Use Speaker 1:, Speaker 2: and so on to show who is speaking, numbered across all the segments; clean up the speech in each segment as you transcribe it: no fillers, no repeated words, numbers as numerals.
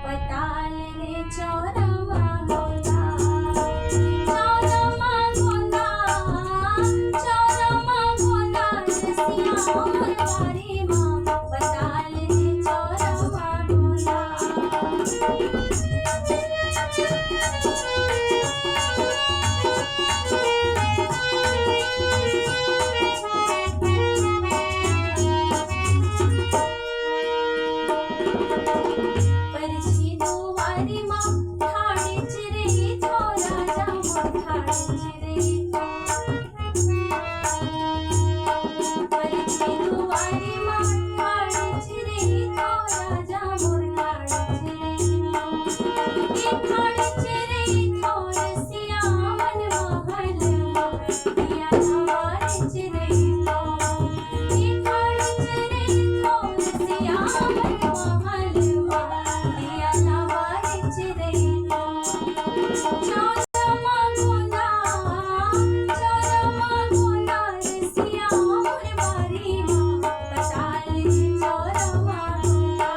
Speaker 1: पताल रे चौरमा गोंदा, चौरमा गोंदा, चौरमा गोंदा रसिया मोर बारी माँ, पताल रे चौरमा गोंदा। परछी दुवारी माँ ठाणे चिरे तो राजा मोर ठाणे चिरे तो, परछी दुवारी माँ ठाणे चिरे तो राजा मोर ठाणे चिरे तो, रसिया मन महल दिया हमारे चिरे तो, ठाणे चिरे तो रसिया मन महल दिया हमारे चिरे तो। चौरमा गोंदा, चौरमा गोंदा रसिया मोर बारी माँ, पताल रे चौरमा गोंदा।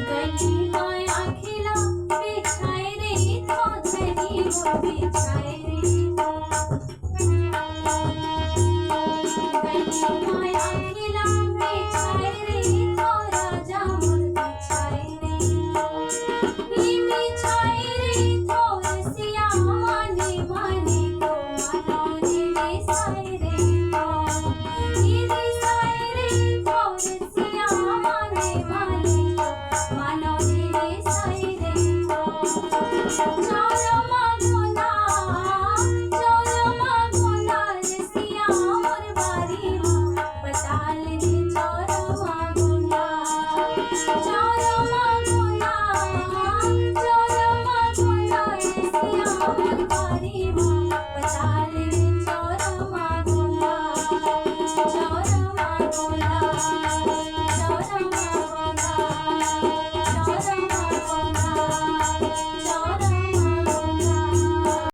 Speaker 1: गली माया खिला बिछाए रे तो धनी मोर बिछाए